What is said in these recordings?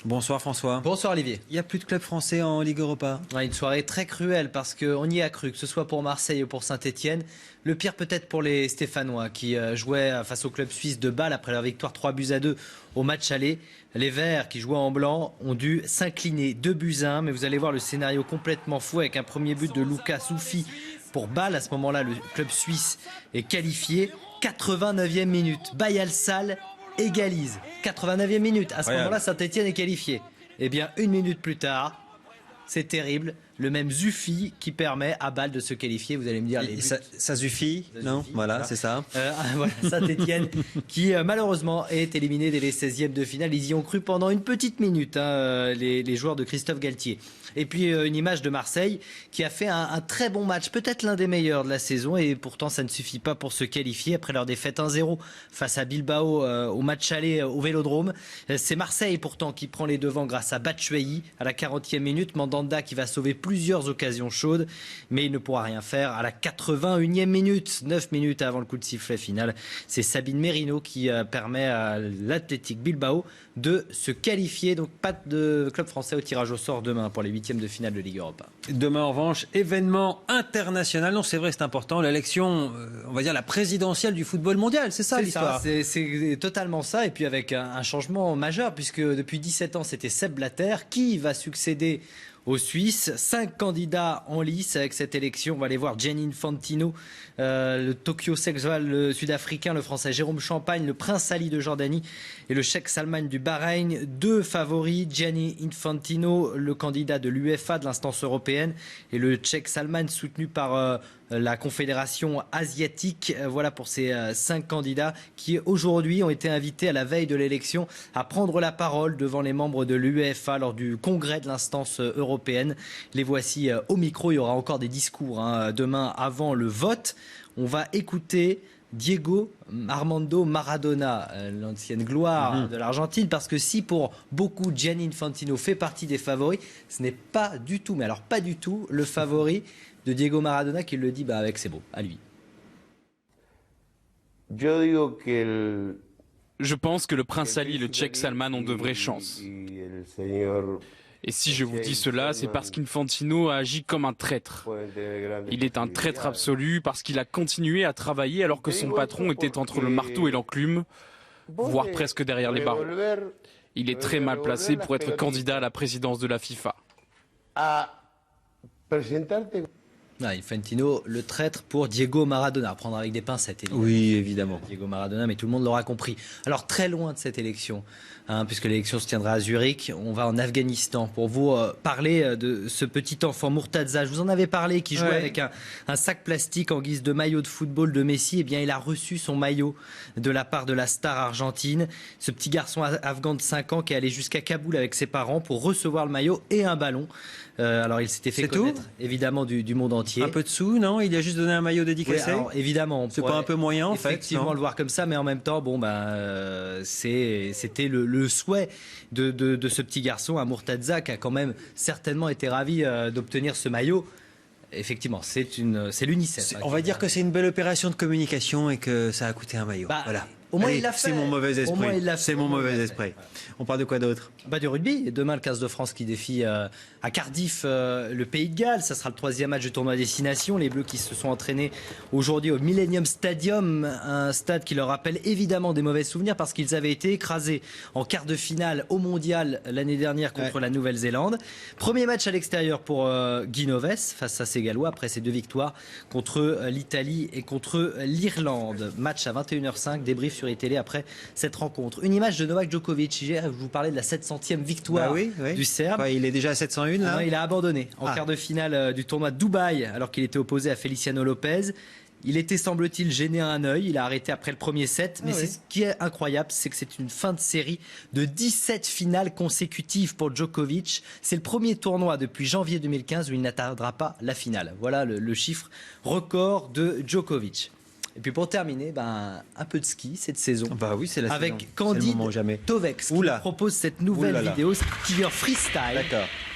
Bonsoir François. Bonsoir Olivier. Il n'y a plus de club français en Ligue Europa. Une soirée très cruelle parce qu'on y a cru, que ce soit pour Marseille ou pour Saint-Etienne. Le pire peut-être pour les Stéphanois qui jouaient face au club suisse de Bâle après leur victoire 3-2 au match aller. Les Verts qui jouaient en blanc ont dû s'incliner 2-1, mais vous allez voir le scénario complètement fou avec un premier but de Lucas Soufi pour Bâle. À ce moment-là, le club suisse est qualifié. 89e minute, Bayal Sall égalise. 89e minute. À ce moment-là, Saint-Etienne est qualifié. Eh bien, 1 minute plus tard, c'est terrible. Le même Zufi qui permet à Bâle de se qualifier. Vous allez me dire les buts. Ça suffit, non Zufi, voilà, c'est ça. Voilà, Saint-Etienne qui malheureusement est éliminé dès les 16e de finale. Ils y ont cru pendant une petite minute, les joueurs de Christophe Galtier. Et puis une image de Marseille qui a fait un très bon match, peut-être l'un des meilleurs de la saison. Et pourtant, ça ne suffit pas pour se qualifier après leur défaite 1-0 face à Bilbao au match aller au Vélodrome. C'est Marseille pourtant qui prend les devants grâce à Batshuayi à la 40e minute. Mandanda qui va sauver plusieurs occasions chaudes, mais il ne pourra rien faire à la 81e minute, 9 minutes avant le coup de sifflet final. C'est Sabine Merino qui permet à l'Athletic Bilbao de se qualifier. Donc pas de club français au tirage au sort demain pour les 8e de finale de Ligue Europa. Demain en revanche, événement international. Non, c'est vrai, c'est important. L'élection, on va dire la présidentielle du football mondial, c'est ça l'histoire. C'est totalement ça. Et puis avec un changement majeur, puisque depuis 17 ans, c'était Sepp Blatter qui va succéder aux Suisses. 5 candidats en lice avec cette élection. On va aller voir Gianni Infantino, le Tokyo Sexual, le Sud-Africain, le Français Jérôme Champagne, le Prince Ali de Jordanie et le Cheikh Salman du Bahreïn. 2 favoris, Gianni Infantino, le candidat de l'UEFA, de l'instance européenne, et le Cheikh Salman soutenu par la Confédération asiatique. Voilà pour ces 5 candidats qui aujourd'hui ont été invités à la veille de l'élection à prendre la parole devant les membres de l'UEFA lors du congrès de l'instance européenne. Les voici au micro. Il y aura encore des discours demain avant le vote. On va écouter Diego Armando Maradona, l'ancienne gloire de l'Argentine, parce que si pour beaucoup Gianni Infantino fait partie des favoris, ce n'est pas du tout, mais alors pas du tout, le favori de Diego Maradona qui le dit avec ses mots, à lui. Je pense que le Prince Ali et le Cheikh Salman ont de vraies chances. Et si je vous dis cela, c'est parce qu'Infantino a agi comme un traître. Il est un traître absolu parce qu'il a continué à travailler alors que son patron était entre le marteau et l'enclume, voire presque derrière les barreaux. Il est très mal placé pour être candidat à la présidence de la FIFA. Infantino, le traître pour Diego Maradona. À prendre avec des pincettes, évidemment. Oui, évidemment. Diego Maradona, mais tout le monde l'aura compris. Alors, très loin de cette élection, puisque l'élection se tiendra à Zurich, on va en Afghanistan pour vous parler de ce petit enfant, Murtaza. Je vous en avais parlé, qui jouait avec un sac plastique en guise de maillot de football de Messi. Eh bien, il a reçu son maillot de la part de la star argentine. Ce petit garçon afghan de 5 ans qui est allé jusqu'à Kaboul avec ses parents pour recevoir le maillot et un ballon. Alors il s'était fait connaître évidemment du monde entier. Un peu de sous, non? Il a juste donné un maillot dédicacé. Alors, évidemment, c'est pas un peu moyen en fait. Effectivement, le voir comme ça, mais en même temps, c'était le souhait de ce petit garçon, à Murtaza, qui a quand même certainement été ravi d'obtenir ce maillot. Effectivement, c'est l'UNICEF. On va dire que c'est une belle opération de communication et que ça a coûté un maillot. Voilà. Au moins, il l'a fait. C'est mon mauvais esprit. C'est mon mauvais esprit. On parle de quoi d'autre? Du rugby. Et demain, le 15 de France qui défie à Cardiff le Pays de Galles. Ça sera le 3e match du tournoi Destination. Les Bleus qui se sont entraînés aujourd'hui au Millennium Stadium, un stade qui leur rappelle évidemment des mauvais souvenirs parce qu'ils avaient été écrasés en quart de finale au Mondial l'année dernière contre la Nouvelle-Zélande. Premier match à l'extérieur pour Guy Noves face à ses Gallois après ses 2 victoires contre l'Italie et contre l'Irlande. Match à 21h05, débrief sur iTélé après cette rencontre. Une image de Novak Djokovic. Hier, je vous parlais de la 700e victoire du Serbe. Il est déjà à 701 là. Non, il a abandonné en quart de finale du tournoi de Dubaï alors qu'il était opposé à Feliciano Lopez. Il était, semble-t-il, gêné à un œil. Il a arrêté après le premier set. Mais ce qui est incroyable, c'est que c'est une fin de série de 17 finales consécutives pour Djokovic. C'est le premier tournoi depuis janvier 2015 où il n'atteindra pas la finale. Voilà le chiffre record de Djokovic. Et puis pour terminer, un peu de ski cette saison. Oui, c'est la saison. Avec Candide Tovex qui nous propose cette nouvelle vidéo, skieur freestyle,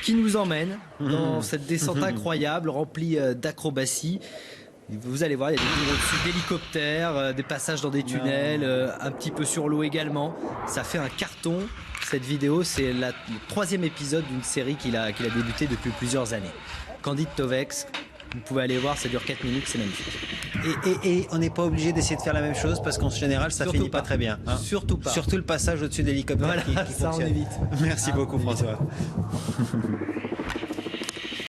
qui nous emmène dans cette descente incroyable, remplie d'acrobatie. Vous allez voir, il y a des tours au-dessus d'hélicoptères, des passages dans des tunnels, un petit peu sur l'eau également. Ça fait un carton. Cette vidéo, c'est le 3e épisode d'une série qu'il a débuté depuis plusieurs années. Candide Tovex, vous pouvez aller voir, ça dure 4 minutes, c'est magnifique. Et on n'est pas obligé d'essayer de faire la même chose parce qu'en général, ça finit pas très bien. Hein. Surtout pas. Surtout le passage au-dessus d'hélicoptère voilà, qui ça fonctionne. on évite. Merci beaucoup François.